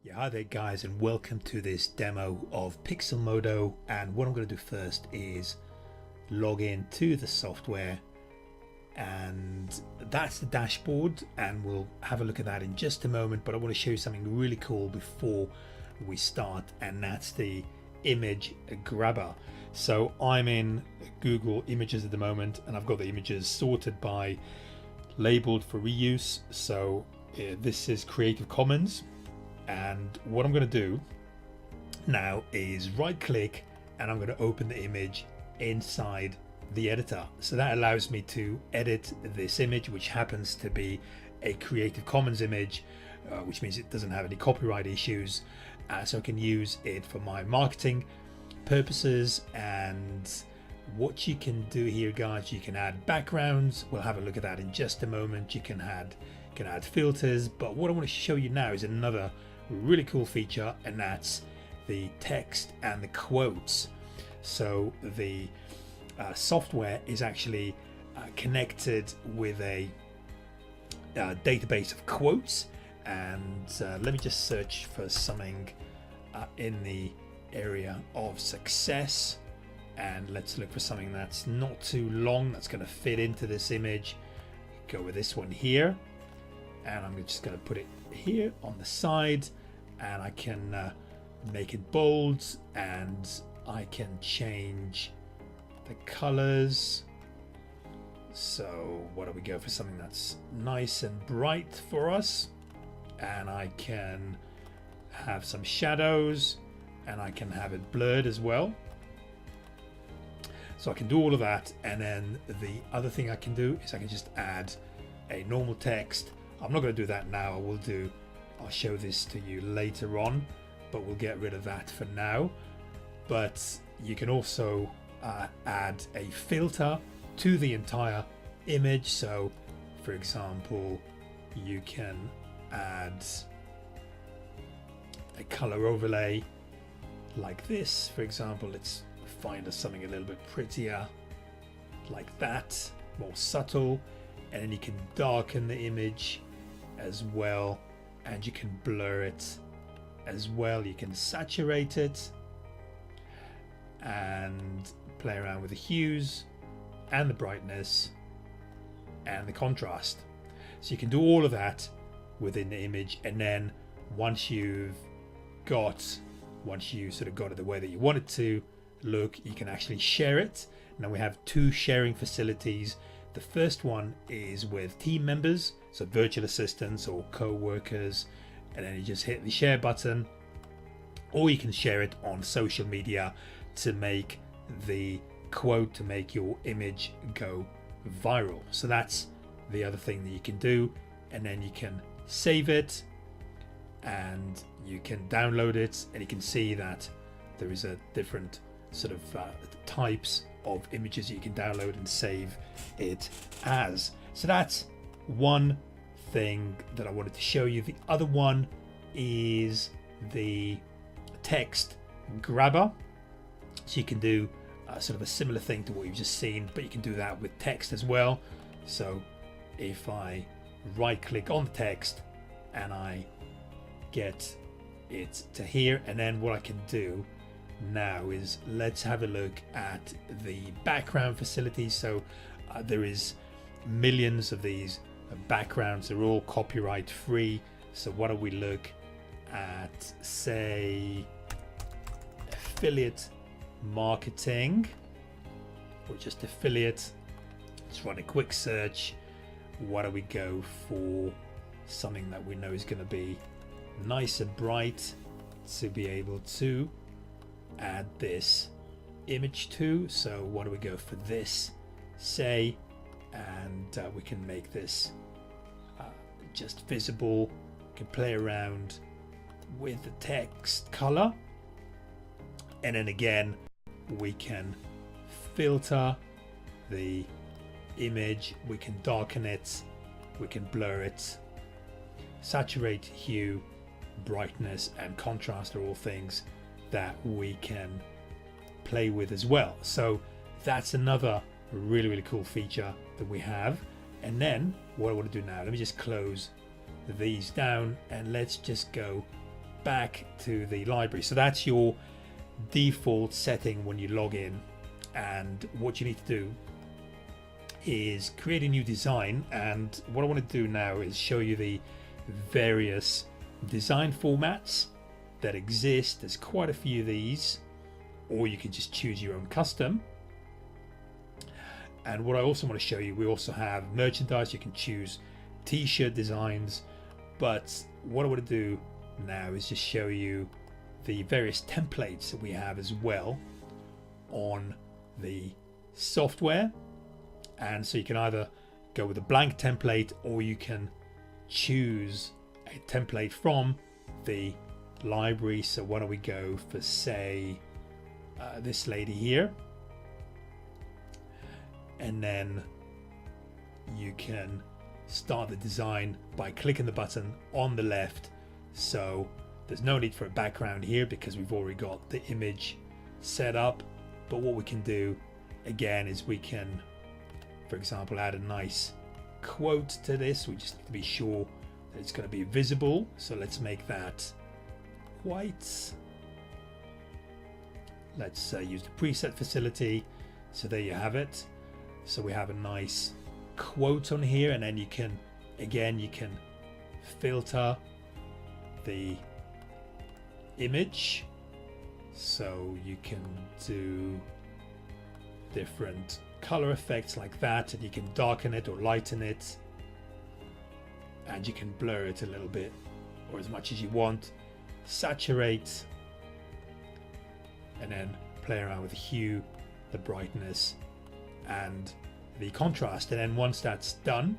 Yeah, hi there guys, and welcome to this demo of PixelModo. And what I'm going to do first is log in to the software, and that's the dashboard, and we'll have a look at that in just a moment. But I want to show you something really cool before we start, and that's the image grabber. So I'm in Google Images at the moment, and I've got the images sorted by labeled for reuse. So this is Creative Commons. And what I'm going to do now is right click, and I'm going to open the image inside the editor. So that allows me to edit this image, which happens to be a Creative Commons image, which means it doesn't have any copyright issues. So I can use it for my marketing purposes. And what you can do here, guys, you can add backgrounds. We'll have a look at that in just a moment. You can add filters, but what I want to show you now is another really cool feature, and that's the text and the quotes. So the software is actually connected with a database of quotes, and let me just search for something in the area of success, and let's look for something that's not too long, that's going to fit into this image. Go with this one here, and I'm just going to put it here on the side, and I can make it bold, and I can change the colors. So why don't we go for something that's nice and bright for us, and I can have some shadows, and I can have it blurred as well. So I can do all of that, and then the other thing I can do is I can just add a normal text. I'm not going to do that now. I'll show this to you later on, but we'll get rid of that for now. But you can also add a filter to the entire image. So for example, you can add a color overlay like this. For example, let's find us something a little bit prettier like that, more subtle, and then you can darken the image as well, and you can blur it as well. You can saturate it and play around with the hues and the brightness and the contrast. So you can do all of that within the image, and then once you sort of got it the way that you want it to look, you can actually share it. Now we have two sharing facilities. The first one is with team members, so virtual assistants or co-workers, and then you just hit the share button, or you can share it on social media to make the quote, to make your image go viral. So that's the other thing that you can do, and then you can save it and you can download it, and you can see that there is a different sort of types of images you can download and save it as. So that's one thing that I wanted to show you. The other one is the text grabber. So you can do sort of a similar thing to what you've just seen, but you can do that with text as well. So if I right click on the text and I get it to here, and then what I can do now is let's have a look at the background facilities. So there is millions of these backgrounds. They're all copyright free. So why don't we look at, say, affiliate marketing, or just affiliate. Let's run a quick search. Why don't we go for something that we know is going to be nice and bright to be able to add this image to. So why don't we go for this, say, and we can make this just visible. We can play around with the text color, and then again we can filter the image, we can darken it, we can blur it, saturate, hue, brightness and contrast are all things that we can play with as well. So that's another really cool feature that we have. And then what I want to do now, let me just close these down, and let's just go back to the library. So that's your default setting when you log in, and what you need to do is create a new design. And what I want to do now is show you the various design formats that exist. There's quite a few of these, or you can just choose your own custom. And what I also want to show you, we also have merchandise. You can choose t-shirt designs, but what I want to do now is just show you the various templates that we have as well on the software. And so you can either go with a blank template, or you can choose a template from the library. So why don't we go for, say, this lady here, and then you can start the design by clicking the button on the left. So there's no need for a background here because we've already got the image set up. But what we can do again is we can, for example, add a nice quote to this. We just need to be sure that it's going to be visible. So let's make that white. Let's use the preset facility. So there you have it. So we have a nice quote on here, and then you can, again, you can filter the image. So you can do different color effects like that, and you can darken it or lighten it, and you can blur it a little bit or as much as you want, saturate, and then play around with the hue, the brightness, and the contrast. And then once that's done,